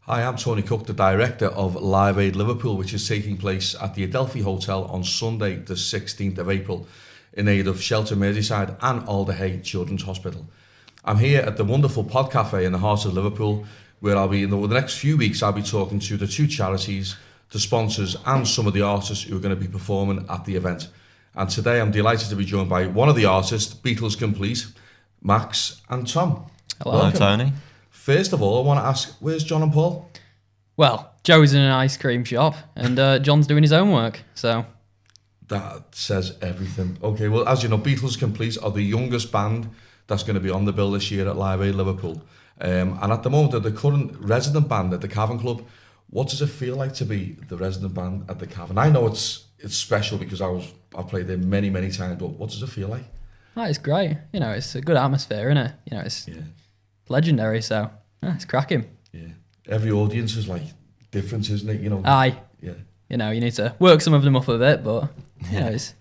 Hi, I'm Tony Cook, the director of Live Aid Liverpool, which is taking place at the Adelphi Hotel on Sunday, the 16th of April, in aid of Shelter Merseyside and Alderhay Children's Hospital. I'm here at the wonderful Pod Cafe in the heart of Liverpool, where I'll be in the next few weeks. I'll be talking to the two charities, the sponsors, and some of the artists who are going to be performing at the event. And today I'm delighted to be joined by one of the artists, Beatles Complete, Max and Tom. Hello, Welcome. Tony. First of all, I want to ask, where's John and Paul? Well, Joe's in an ice cream shop and John's doing his own work, so... That says everything. Okay, well, as you know, Beatles Complete are the youngest band that's going to be on the bill this year at Live Aid Liverpool. And at the moment, they're the current resident band at the Cavern Club. What does it feel like to be the resident band at the Cavern? I know it's special because I've played there many, many times, but what does it feel like? Oh, it's great. You know, it's a good atmosphere, isn't it? You know, it's legendary, so it's cracking. Yeah. Every audience is like different, isn't it? You know. Aye. Yeah. You know, you need to work some of them up a bit, but you know, it's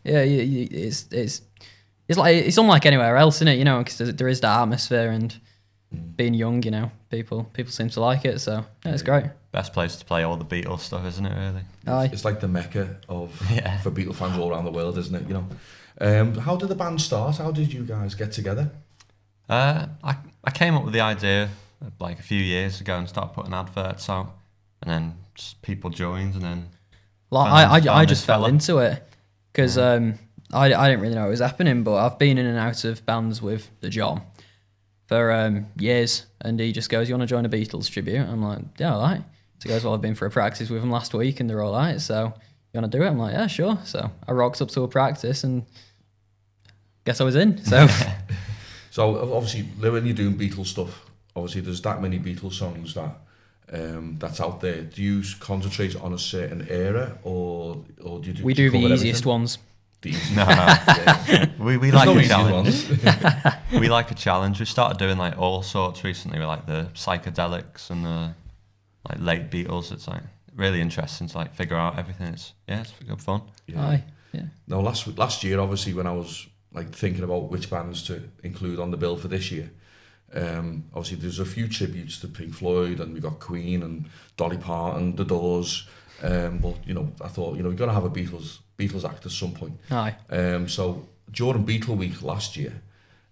like it's unlike anywhere else, isn't it? You know, because there is that atmosphere and being young, you know, people seem to like it, so it's great. Best place to play all the Beatles stuff, isn't it? Really. Aye. It's like the mecca for Beatle fans all around the world, isn't it? You know. How did the band start? How did you guys get together? I came up with the idea like a few years ago and started putting adverts out, and then just people joined, and then I just fell into it because I didn't really know it was happening, but I've been in and out of bands with the John for years, and he just goes, "You want to join a Beatles tribute?" I'm like, "Yeah, all right." So he goes, "Well, I've been for a practice with them last week, and they're all right. So you want to do it?" I'm like, "Yeah, sure." So I rocked up to a practice, and guess I was in. So. So obviously, when you're doing Beatles stuff, obviously there's that many Beatles songs that's out there. Do you concentrate on a certain era, or do you do? We do the easiest ones. The easiest No. Yeah. we like a challenge. We like a challenge. We started doing like all sorts recently, with like the psychedelics and the like late Beatles. It's like really interesting to like figure out everything. It's good fun. Yeah. Aye, yeah. No, last year, obviously, when I was like thinking about which bands to include on the bill for this year, obviously there's a few tributes to Pink Floyd, and we got Queen and Dolly Parton, The Doors, but you know, I thought, you know, we've got to have a Beatles act at some point. Aye. So during Beatle Week last year,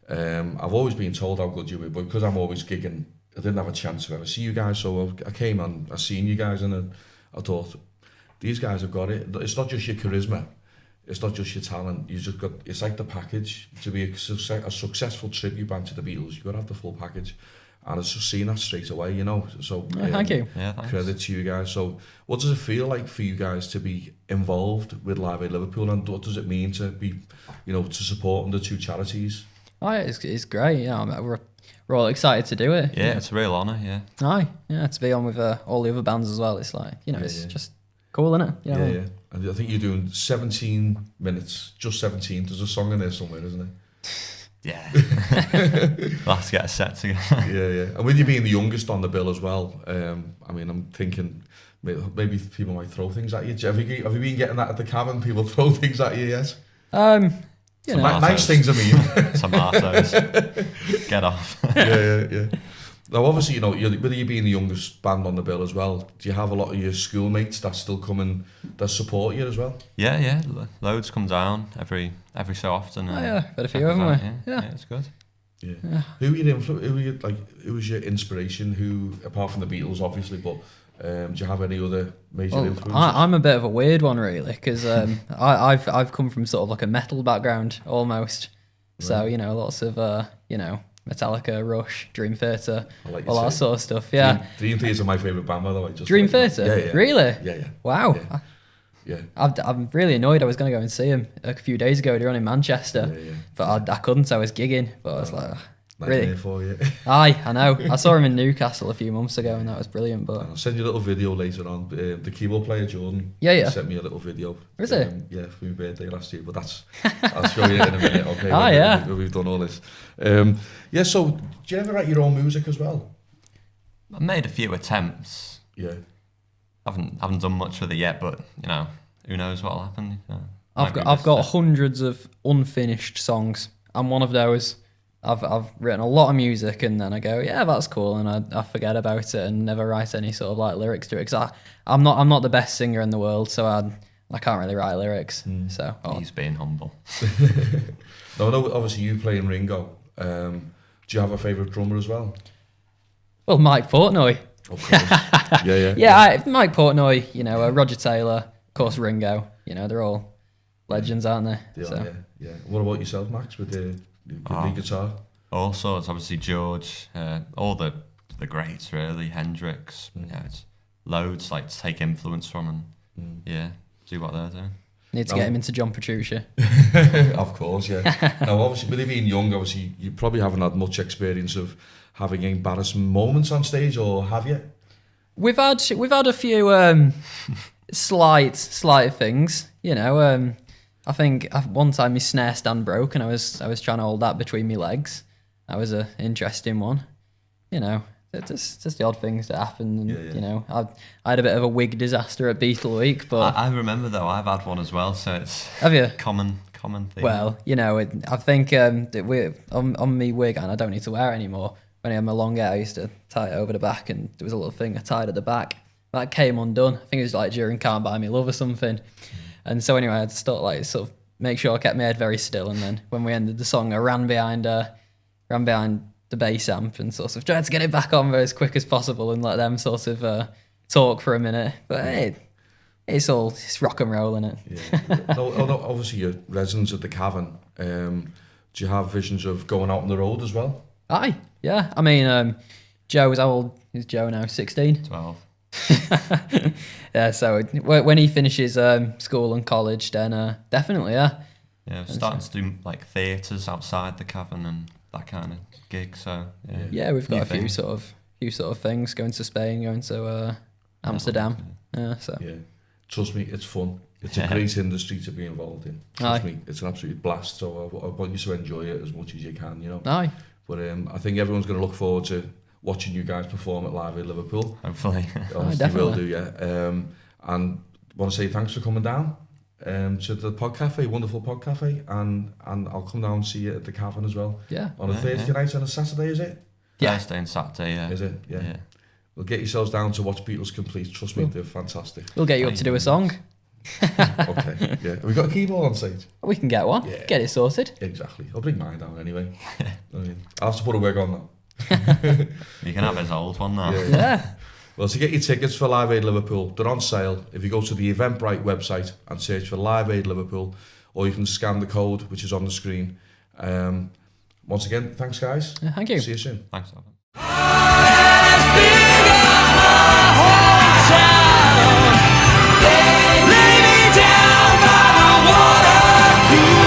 I've always been told how good you were, but because I'm always gigging, I didn't have a chance to ever see you guys, so I came and I seen you guys, and I thought, these guys have got it. It's not just your charisma, it's not just your talent. You just got. It's like the package to be a successful tribute band to the Beatles. You got to have the full package, and it's just seen that straight away. You know. So Thank you. Yeah, thanks. Credit to you guys. So, what does it feel like for you guys to be involved with Live Aid Liverpool, and what does it mean to be, you know, to support the two charities? Oh, it's great. Yeah, we're all excited to do it. Yeah, it's a real honour. Yeah. Aye, yeah, to be on with all the other bands as well. It's like, you know, it's just cool, isn't it? You know? Yeah. And I think you're doing 17 minutes, just 17. There's a song in there somewhere, isn't it? Yeah. We'll have to get a set together. Yeah. And with you being the youngest on the bill as well, I mean, I'm thinking maybe people might throw things at you. Have you been getting that at the Cavern? People throw things at you, yes? You know, nice things, I mean. Tomatoes. Get off. Yeah. Now, obviously, you know, with you being the youngest band on the bill as well, do you have a lot of your schoolmates that still come and that support you as well? Yeah. Loads come down every so often. got a few, haven't we? Yeah, it's good. Yeah. Who was your inspiration? Who, apart from the Beatles, obviously, but do you have any other major influences? I'm a bit of a weird one, really, because I've come from sort of like a metal background almost. Right. So, you know, lots of you know, Metallica, Rush, Dream Theater, all that sort of stuff. Yeah. Dream Theater are my favourite band, by the way. Dream Theater? Yeah. Really? Yeah. Wow. Yeah. I'm really annoyed. I was going to go and see him a few days ago. They're on in Manchester, but I couldn't. I was gigging, but I was like, really? For you. Aye, I know. I saw him in Newcastle a few months ago, and that was brilliant. But I'll send you a little video later on. The keyboard player Jordan sent me a little video. Is it? Yeah, for my birthday last year. But I'll show you in a minute. Okay. When we've done all this. So do you ever write your own music as well? I've made a few attempts. Yeah. Haven't done much with it yet, but you know, who knows what'll happen. I've got hundreds of unfinished songs. I'm one of those. I've written a lot of music, and then I go, yeah, that's cool, and I forget about it and never write any sort of like lyrics to it. Because I'm not the best singer in the world, so I can't really write lyrics. So He's being humble. No, obviously you play in Ringo. Do you have a favourite drummer as well? Well, Mike Portnoy. Of course. Yeah. Yeah, Mike Portnoy. You know, Roger Taylor, of course, Ringo. You know, they're all legends, aren't they? Yeah. What about yourself, Max, with the lead guitar? All sorts, obviously George, all the greats really, Hendrix. Yeah, it's loads like to take influence from and see what they're doing. Need to get him into John Petrucci. Of course, yeah. Now, obviously, with you being young, obviously, you probably haven't had much experience of having embarrassing moments on stage, or have you? We've had a few slight things, you know. I think one time my snare stand broke, and I was trying to hold that between my legs. That was an interesting one, you know. It's just the odd things that happen, and you know, I had a bit of a wig disaster at Beatle Week, but I remember though I've had one as well, so it's have you? common thing. Well, you know, I think that we on me wig, and I don't need to wear it anymore. When I had my long hair, I used to tie it over the back, and there was a little thing I tied at the back that came undone. I think it was like during Can't Buy Me Love or something. And so anyway, I had to sort of make sure I kept my head very still, and then when we ended the song, I ran behind the bass amp and sort of tried to get it back on as quick as possible and let them sort of talk for a minute. But hey, it's rock and roll, isn't it? Yeah. No, obviously you're residents at the Cavern. Do you have visions of going out on the road as well? Aye, yeah. I mean, Joe was how old is Joe now? 16? 12. Yeah, so when he finishes school and college, then definitely, yeah. Yeah, starting to do like theatres outside the Cavern and that kind of gig. So yeah, we've got a few sort of things, going to Spain, going to Amsterdam. Yeah, so yeah, trust me, it's fun. It's a great industry to be involved in. Trust me, it's an absolute blast. So I want you to enjoy it as much as you can. You know. Aye. But I think everyone's going to look forward to watching you guys perform at Live Aid Liverpool. Hopefully. Honestly, will do, yeah. And want to say thanks for coming down to the Pod Cafe, wonderful Pod Cafe, and I'll come down and see you at the Cavern as well. Yeah. On a Thursday night and a Saturday, is it? Yeah. Thursday and Saturday, yeah. Is it? Yeah. Well, get yourselves down to watch Beatles Complete. Trust me, they're fantastic. We'll get you up to do a song. Okay, yeah. Have we got a keyboard on stage? We can get one. Yeah. Get it sorted. Exactly. I'll bring mine down anyway. I'll have to put a wig on that. You can have his old one now. Yeah. Well, to get your tickets for Live Aid Liverpool, they're on sale. If you go to the Eventbrite website and search for Live Aid Liverpool, or you can scan the code, which is on the screen. Once again, thanks, guys. Yeah, thank you. See you soon. Thanks, Evan. Lay me down by the water.